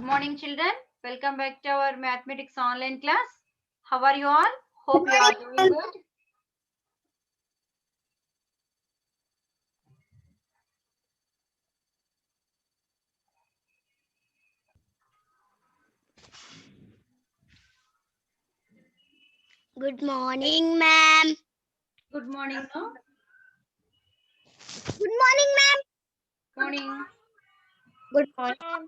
Good morning, children. Welcome back to our mathematics online class. How are you all? Hope you are doing good. Good morning, ma'am. Good morning, no? Good morning, ma'am. Morning. Good morning.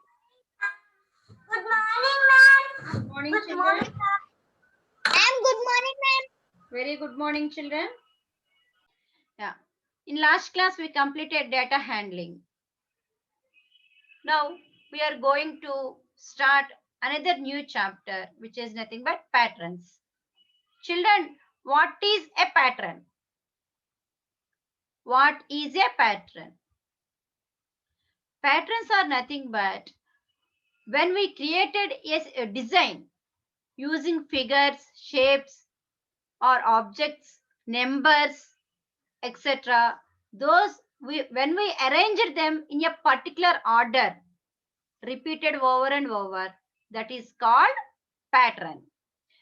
Good morning, ma'am. Good morning, children. Ma'am, good morning, ma'am. Very good morning, children. Yeah. In last class, we completed data handling. Now, we are going to start another new chapter, which is nothing but patterns. Children, what is a pattern? What is a pattern? Patterns are nothing but when we created a design using figures, shapes, or objects, numbers, etc. Those when we arranged them in a particular order, repeated over and over, that is called pattern.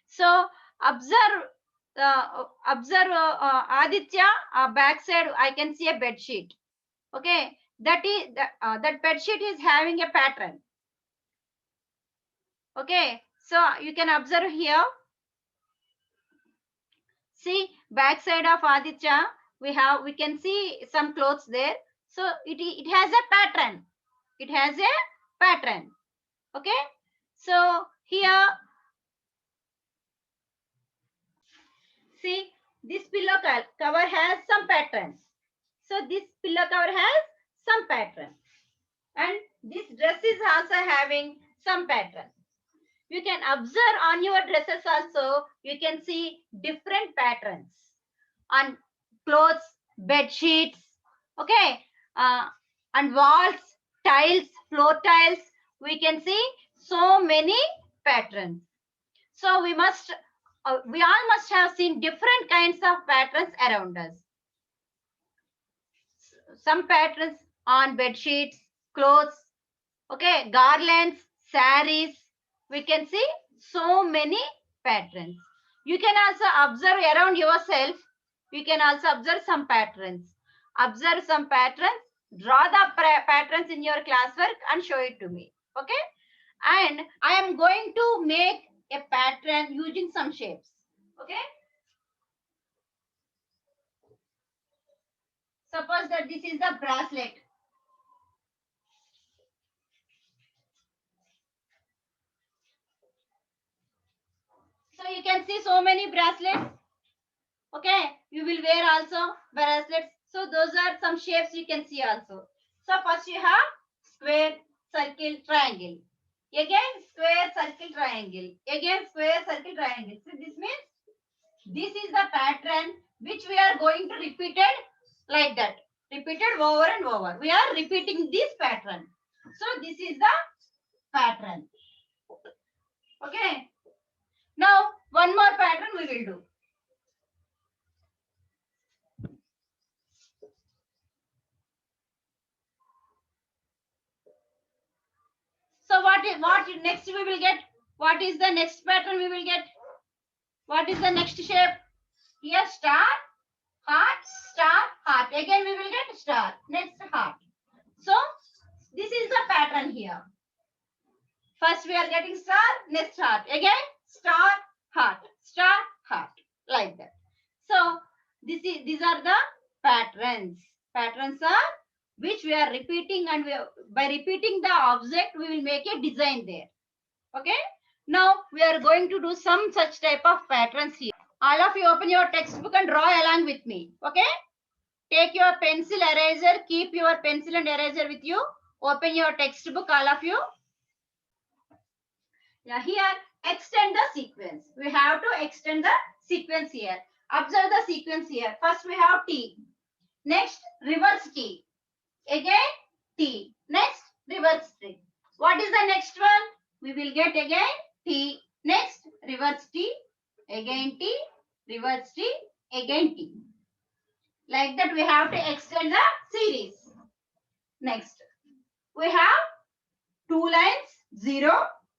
So observe Aditya, backside I can see a bed sheet. Okay, that bed sheet is having a pattern. Okay, so you can observe here. See, backside of Aditya, we can see some clothes there. So it has a pattern. It has a pattern. Okay, so here, see, this pillow cover has some patterns. So this pillow cover has some pattern, and this dress is also having some pattern. You can observe on your dresses also, you can see different patterns on clothes, bed sheets, okay, and walls, tiles, floor tiles. We can see so many patterns. So we all must have seen different kinds of patterns around us. Some patterns on bed sheets, clothes, okay, garlands, saris. We can see so many patterns. You can also observe around yourself. You can also observe some patterns. Observe some patterns, draw the patterns in your classwork and show it to me. Okay? And I am going to make a pattern using some shapes. Okay? Suppose that this is the bracelet. So you can see so many bracelets. Okay, you will wear also bracelets. So those are some shapes you can see also. So first you have square, circle, triangle. Again square, circle, triangle. Again square, circle, triangle. So this means this is the pattern which we are going to repeat it like that. Repeated over and over. We are repeating this pattern. So this is the pattern. Okay. Now one more pattern we will do. So what next we will get? What is the next pattern we will get? What is the next shape? Here star, heart. Again we will get star. Next heart. So this is the pattern here. First we are getting star, next heart. Again star, heart, like that. So these are the patterns. Patterns are which we are repeating, and by repeating the object we will make a design there. Okay, now we are going to do some such type of patterns here. All of you open your textbook and draw along with me. Okay, take your pencil, eraser, keep your pencil and eraser with you. Open your textbook, all of you. Yeah, here extend the sequence. We have to extend the sequence here. Observe the sequence here. First we have T, next reverse T, again T, next reverse T. What is the next one? We will get again T, next reverse T, again T, reverse T, again T. Like that we have to extend the series. Next, we have two lines, 0.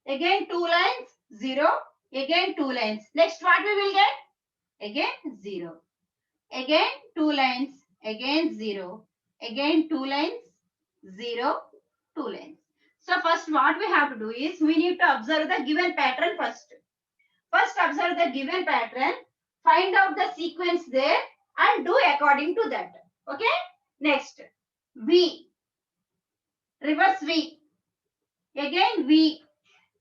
Again 2 lines, 0. Again 2 lines. Next what we will get? Again 0. Again 2 lines, again 0. Again 2 lines, 0, 2 lines. So first what we have to do is we need to observe the given pattern first. First observe the given pattern, find out the sequence there and do according to that. Okay? Next, V, reverse V. Again V,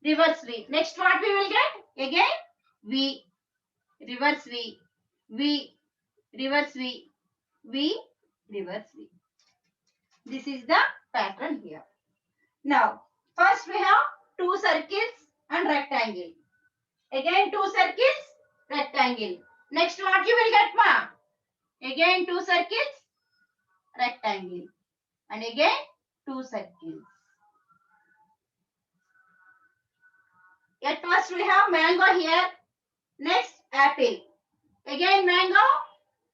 reverse V. Next what we will get? Again V, reverse V, V, reverse V, V, reverse V. This is the pattern here. Now, first we have 2 circles and rectangle. Again 2 circles, rectangle. Next what you will get, ma? Again 2 circles, rectangle. And again 2 circles. At first we have mango here. Next apple. Again mango.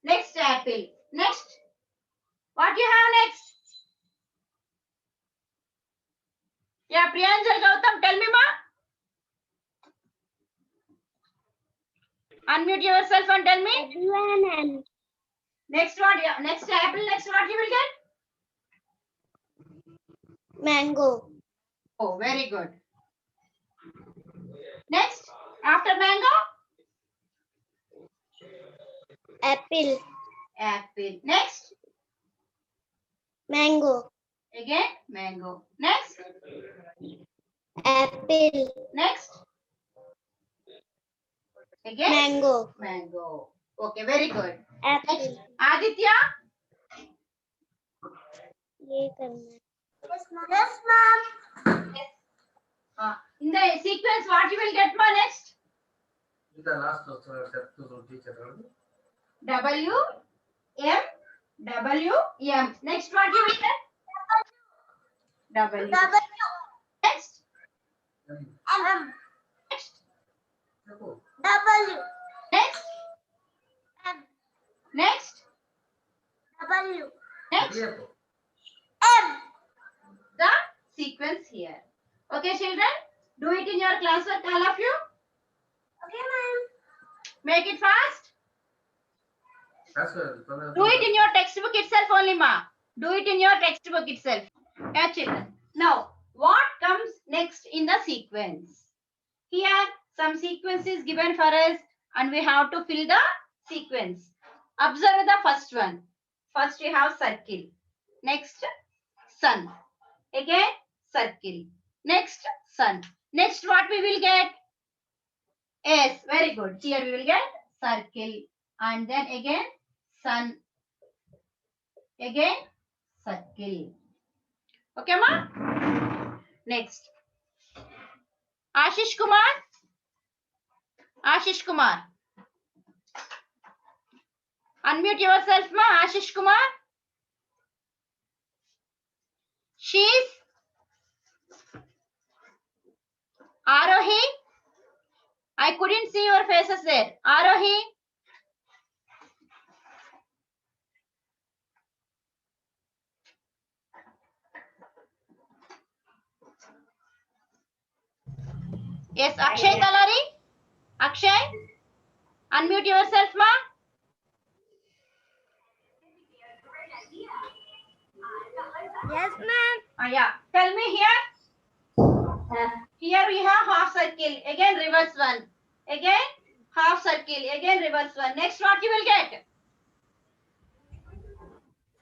Next apple. Next. What you have next? Yeah, Priyanjal Gautam, tell me, ma. Unmute yourself and tell me. Everyone. Next what? Yeah, next apple. Next what you will get? Mango. Oh, very good. Next, after mango, Apple. apple. Next, Mango. again mango. Next, Apple. next, again Mango. mango. Okay, very good. Next, Apple. Aditya. ये करना है. Yes, ma'am. In the sequence, what you will get, ma? Next, The last step to teacher. W, M, W, M. Next, what you will get? W. Next, M. next, W. next, M. next, W. next. M. The sequence here. Okay, children, do it in your classwork, all of you. Okay, ma'am. Make it fast. That's well. Do it in your textbook itself only, ma. Do it in your textbook itself. Yeah, children. Now, what comes next in the sequence? Here, some sequence is given for us and we have to fill the sequence. Observe the first one. First, we have circle. Next, sun. Again, circle. Next, sun. Next, what we will get? Yes, very good. Here we will get circle. And then again, sun. Again, circle. Okay, ma? Next. Ashish Kumar. Ashish Kumar. Unmute yourself, ma. Ashish Kumar. She's Arohi. I couldn't see your faces there. Arohi. Yes, Akshay Talari. Akshay. Unmute yourself, ma. Yes, ma'am. Yeah. Tell me here. Here we have half circle. Again reverse one. Again half circle. Again reverse one. Next what you will get?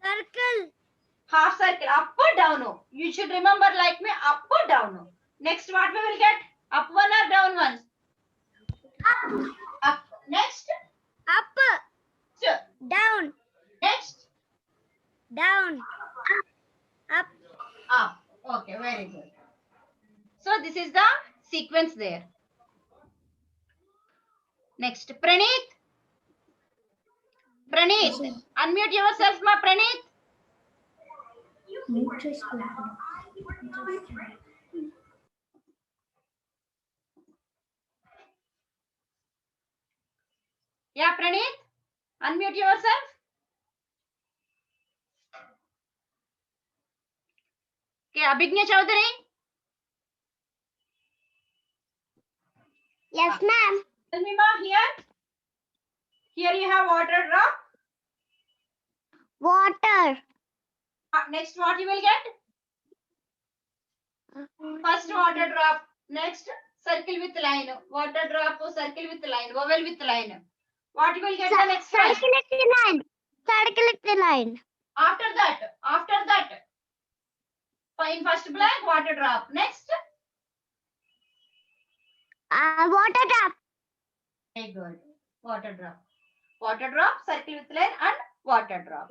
Circle. Half circle. Up or down? No. You should remember like me. Up or down? No. Next what we will get? Up one or down one? Up. Up. Next. Up. So, Down. next. Down. Up. Up. Okay. Very good. So this is the sequence there. Next, Praneeth. Praneeth, unmute yourself, ma. Praneeth. Yeah, Praneeth, unmute yourself. Okay, Abhignya Chaudhary. Yes, ma'am. Tell me, ma, here. Here you have water drop. Water. Next, what you will get? First water drop. Next, circle with line. Water drop, circle with line. Vowel with line. What you will get the next one? Circle line. Circle line. After that. In first blank, water drop. Next. Water drop. Very good. Water drop. Water drop, circle with line and water drop.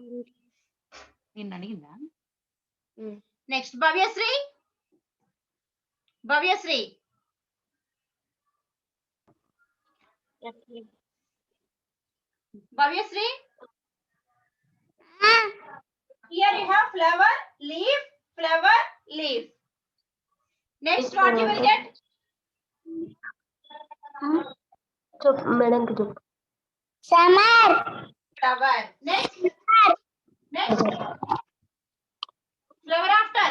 Next, Bhavyasri. Bhavyasri. Yes, ma'am. Bhavyasri. Here you have flower, leaf. Next, what you will get? Summer. Flower. Next. Flower after.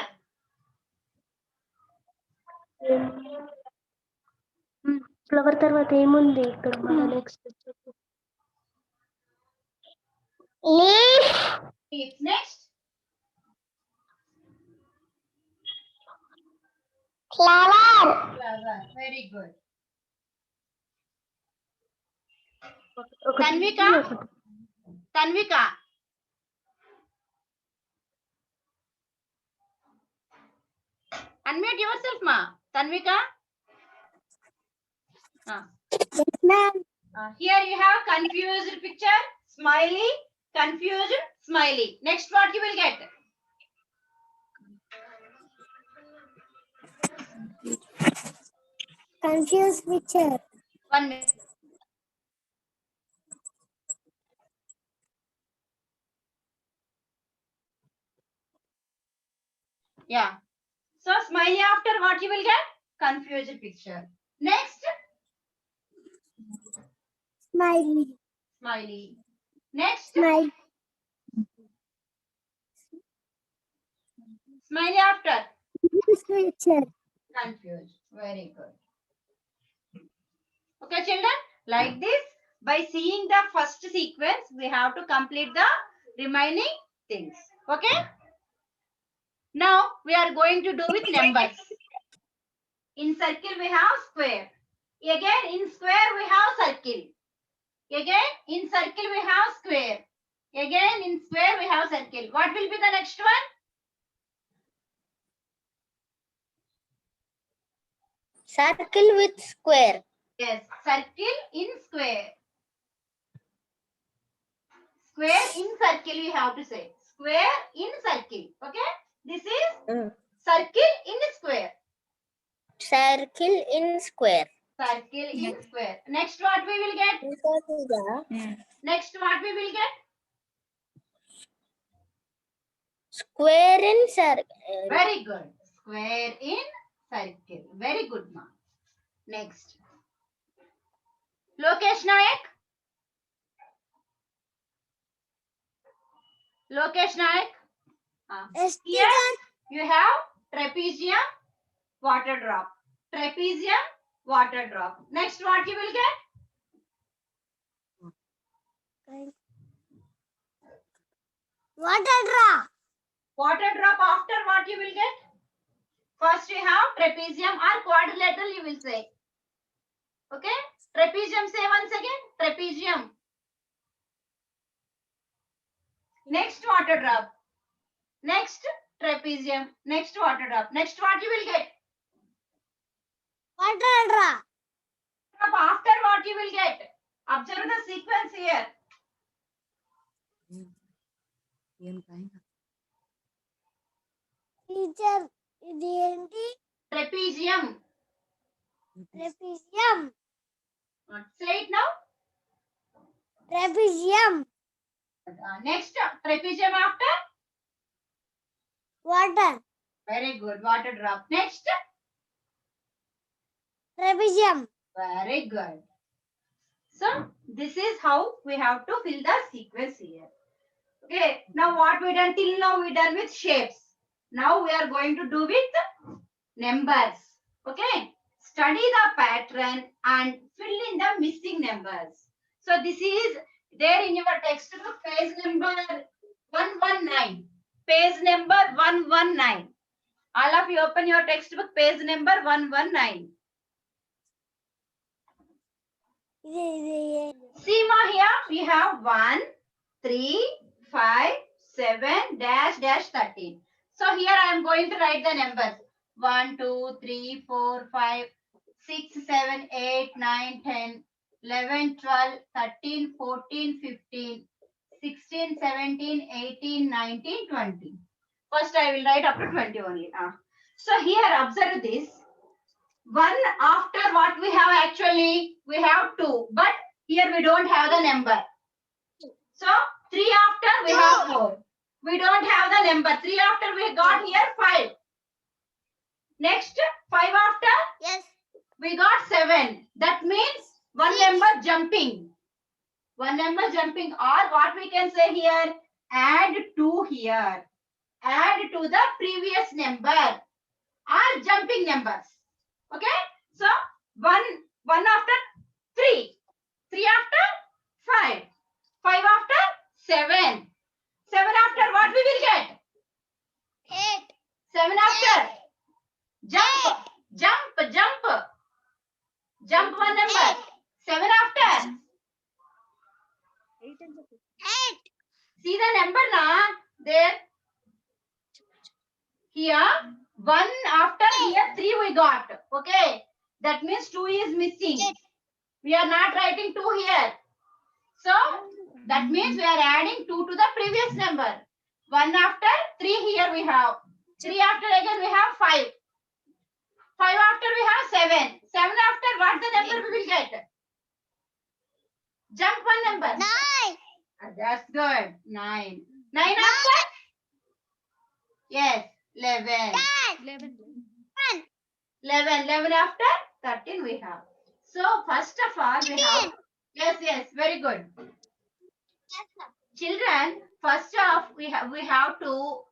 Flower తర్వాత ఏముంది ఇక్కడ మన next Leaf. Leaf. Next. Flower. Flower. Very good. Tanvika. Tanvika. Unmute yourself, ma. Tanvika. Yes, ma'am. Here you have confused picture, smiley, confused, smiley. Next, what you will get? Confused picture. 1 minute. Yeah. So smiley after what you will get? Confused picture. Next, Smiley. smiley. Next, Smile. smiley after Picture. confused. Very good. Okay, children. Like this, by seeing the first sequence, we have to complete the remaining things. Okay. Now we are going to do with numbers. In circle we have square. Again in square we have circle. Again in circle we have square. Again in square we have circle. What will be the next one? Circle with square. Yes, circle in square. Square in circle we have to say. Square in circle. Okay. This is circle in square. Circle in square. Circle in square. Next what we will get? Next what we will get? Square in circle. Very good. Square in circle. Very good, ma. Next. Lokesh Nayak. Lokesh Nayak. Yes, Here you have trapezium, water drop. Trapezium, water drop. Next what you will get? Water drop. Water drop after what you will get? First you have trapezium or quadrilateral you will say. Okay? Trapezium, say once again. Trapezium. Next water drop. Next trapezium. Next water drop. Next what you will get? Water drop. Drop after what you will get? Observe the sequence here. Teacher, ఇది ఏంటి? Trapezium. Trapezium. Say it now. Trapezium. Next trapezium after? Water. Very good. Water drop. Next. Trapezium. Very good. So this is how we have to fill the sequence here. Okay. Now what we done till now? We done with shapes. Now we are going to do with numbers. Okay. study the pattern and fill in the missing numbers. So this is there in your textbook, page number 119. Page number 119. All of you open your textbook, page number 119. See ma, here we have 1, 3, 5, 7, dash, dash, 13. So here I am going to write the numbers. 1, 2, 3, 4, 5, 6, 7, 8, 9, 10, 11, 12, 13, 14, 15, 16, 17, 18, 19, 20. First I will write up to 20 only. So here observe this. 1 after what we have actually, we have 2. But here we don't have the number. So 3 after we have 4. We don't have the number. 3 after we got here 5. Next 5 after Yes. we got 7. That means one number jumping. One number jumping, or what we can say here, add 2 here. Add to the previous number or jumping numbers. Okay? So 1 after 3. 3 after 5. 5 after 7. 7 after what we will get? 8. 7 after jump. Jump. Jump. Jump one number. 7 after. 8. See the number now. There. Here 1 after here 3 we got. Okay. That means 2 is missing. We are not writing 2 here. So that means we are adding 2 to the previous number. 1 after 3 here we have. 3 after again we have 5. 5 after we have 7. 7 after what the number we will get? Jump one number. 9. That's good. 9. 9 after? Yes. 11. 11. 11 after 13 we have. So first of all we have. Yes. Very good. Children, first off we have to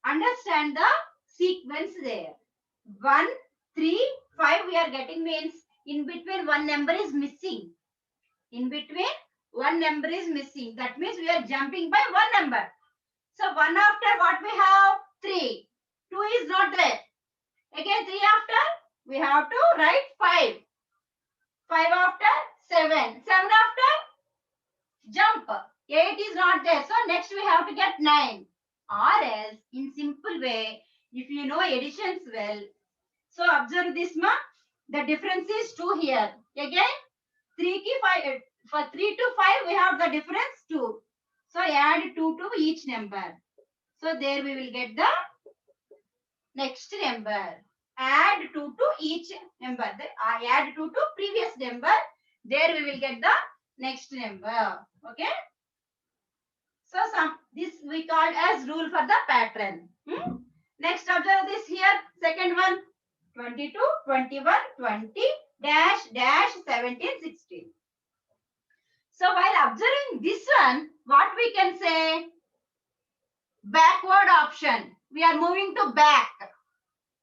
understand the sequence there. 1, 3, 5 we are getting means in between one number is missing. In between one number is missing. That means we are jumping by one number. So 1 after what we have? 3. 2 is not there. Again 3 after we have to write 5. 5 after 7. 7 after jump. 8 is not there. So next we have to get 9. Or else in simple way, if you know additions well, so observe this ma. The difference is 2 here. Again 3 ki 5. For 3 to 5 we have the difference 2. So add 2 to each number. So there we will get the next number. Add 2 to each number. I add 2 to previous number. There we will get the next number. Okay. So this we call as rule for the pattern. Next observe this here. Second one. 22, 21, 20, dash, dash, 17, 16. So while observing this one, what we can say? Backward option. We are moving to back.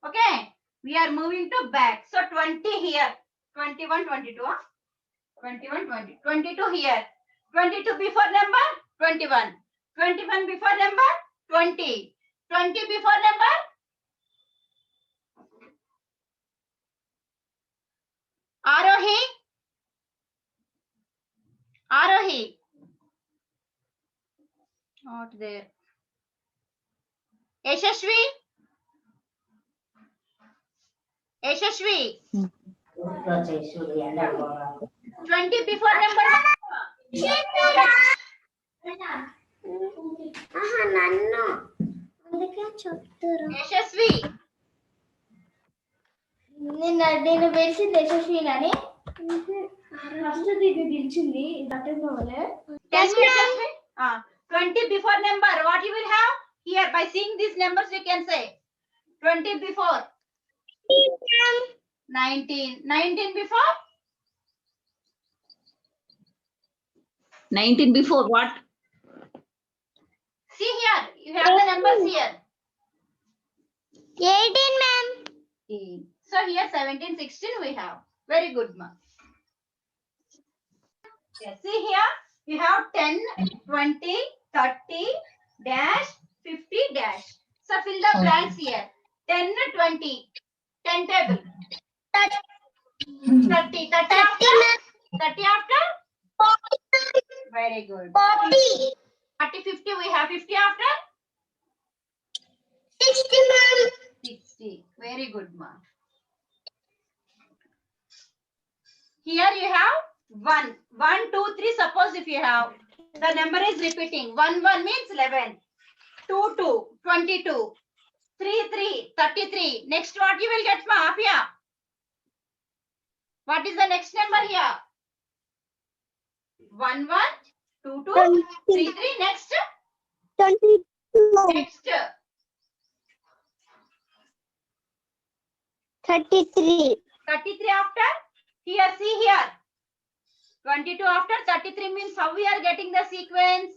Okay. We are moving to back. So 20 here. 21, 22. 21, 20. 22 here. 22 before number? 21. 21 before number? 20. 20 before number? Arohi. Arohi. Not there. Yashashvi. Yashashvi. 20 before number? నన్ను అందుకే చెప్తారు. Yashasvi. నేను పిలిచింది యశస్విని అని first దీన్ని పిలిచింది దట్టపోలే. Tell me, Yashasvi. 20 before number. What you will have? Here, by seeing these numbers, you can say 20 before 19. 19 before 19 before what? See here, you have the numbers here. 18 ma'am. So here 17, 16 we have. Very good, ma. Yes, see here we have 10, 20, 30, dash, 50, dash. So fill the blanks here. 10, 20, 10 table. 30, 30 after? 30 after? Very good. 40. 40, 50 we have 50 after? 60, ma'am. 60. Very good, ma. Here you have 1. 1, 2, 3. Suppose if you have, the number is repeating. 1, 1 means 11. 2, 2, 22. 3, 3, 33. Next what you will get, ma? Up here. What is the next number here? 1, 1, 2, 2, 3, 3. Next. 22. Next. 33. 33 after? Here, see here. 22 after 33 means how we are getting the sequence?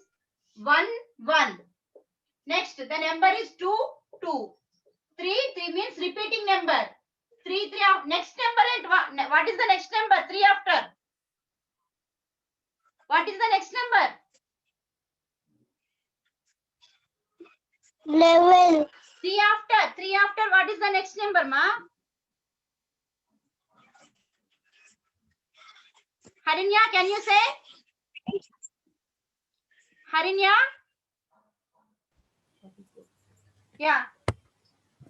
1, 1. Next, the number is 2, 2. 3, 3 means repeating number. 3, 3. Next number, and what is the next number? 3 after. What is the next number? 11. 3 after. 3 after, what is the next number, ma? Harinya, can you say? Harinya? Yeah.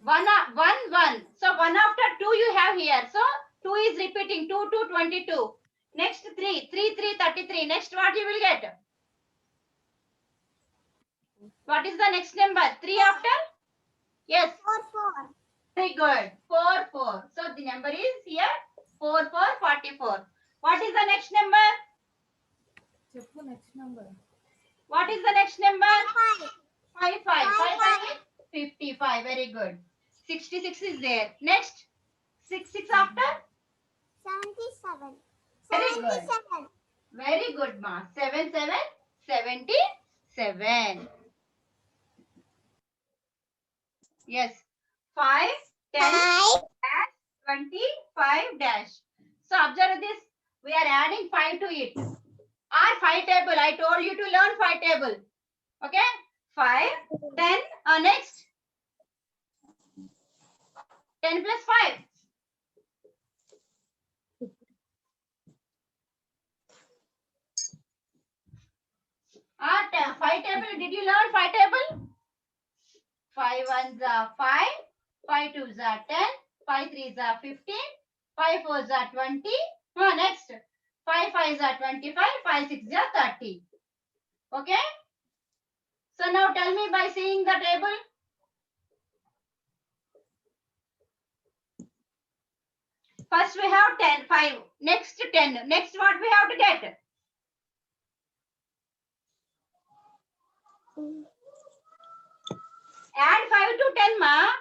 1, 1. So 1 after 2 you have here. So 2 is repeating. 2, 2, 22. Next 3, 3, 3, 33. Next what you will get? What is the next number? 3 after? Yes. 4, 4. Very good. 4, 4. So the number is here 4, 4, 44. What is the next number? What is the next number? 5, 5. 5, 5 is 55. Very good. 66 is there. Next. 6, 6 after? 77. Very good. 77. Very good, ma. 7, 7, 77. Yes. 5, 10, 5. 25 dash. So observe this. We are adding 5 to it. Or 5 table. I told you to learn 5 table. Okay. 5, 10. Next. 10 plus 5. Or 5 table. Did you learn 5 table? 5 ones are 5. 5 twos are 10. 5 threes are 15. 5 fours are 20. Next. 5 fives are 25. 5 sixes are 30. Okay. So now tell me by seeing the table. First we have 10, 5. Next 10. Next what we have to get? Add 5 to 10, ma.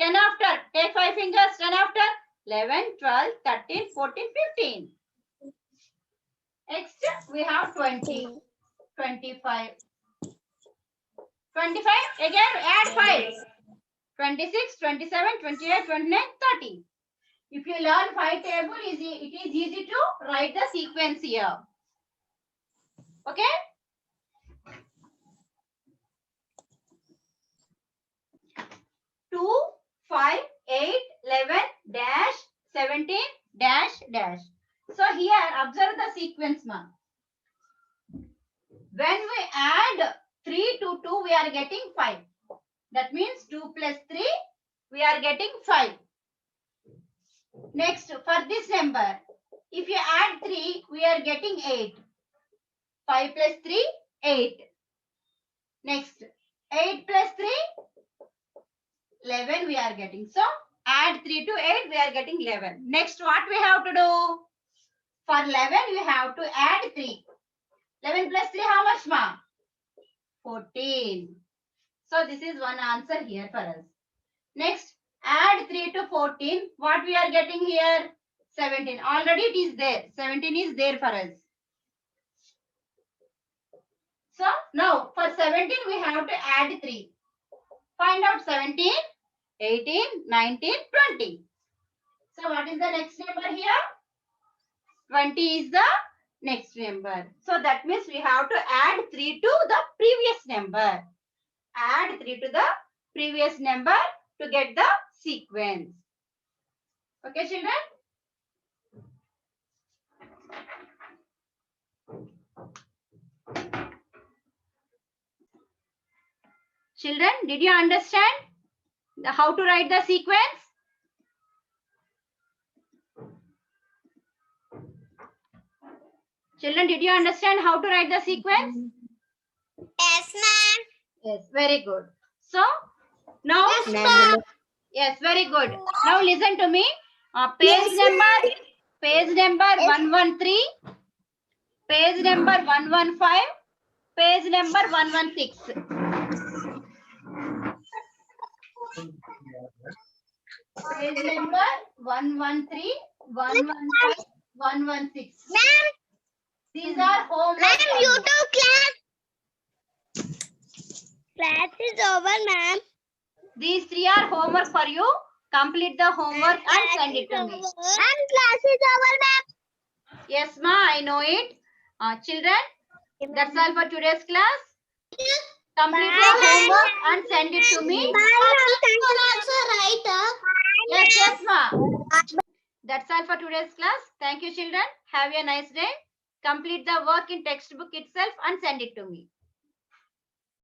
10 after. Take 5 fingers. 10 after. 11, 12, 13, 14, 15. Next we have 20, 25. 25. Again add 5. 26, 27, 28, 29, 30. If you learn 5 table, it is easy to write the sequence here. Okay? Two, 5, 8, 11, dash, 17, dash, dash. So here, observe the sequence, ma. When we add 3 to 2, we are getting 5. That means 2 plus 3, we are getting 5. Next, for this number, if you add 3, we are getting 8. 5 plus 3, 8. Next, 8 plus 3, 11 we are getting. So, add 3 to 8, we are getting 11. Next, what we have to do? For 11, we have to add 3. 11 plus 3, how much, ma? 14. So, this is one answer here for us. Next, add 3 to 14. What we are getting here? 17. Already it is there. 17 is there for us. So, now for 17, we have to add 3. Find out 17, 18, 19, 20. So what is the next number here? 20 is the next number. So that means we have to add 3 to the previous number. Add 3 to the previous number to get the sequence. Okay, children? Children, did you understand how to write the sequence? Children, did you understand how to write the sequence? Yes, ma'am. Yes, very good. So, now, Yes, ma'am. yes, very good. Now listen to me. Page number 113, page number 115, page number 116. Page number 113, 115, 116. Ma'am, These are homework. ma'am, you too, class. Class is over, ma'am. These 3 are homework for you. Complete the homework and send it to me. Ma'am, class is over, ma'am. Yes, ma, I know it. Children, that's all for today's class. Complete the homework and send it to me. Yes, ma. That's all for today's class. Thank you, children. Have a nice day. Complete the work in textbook itself and send it to me.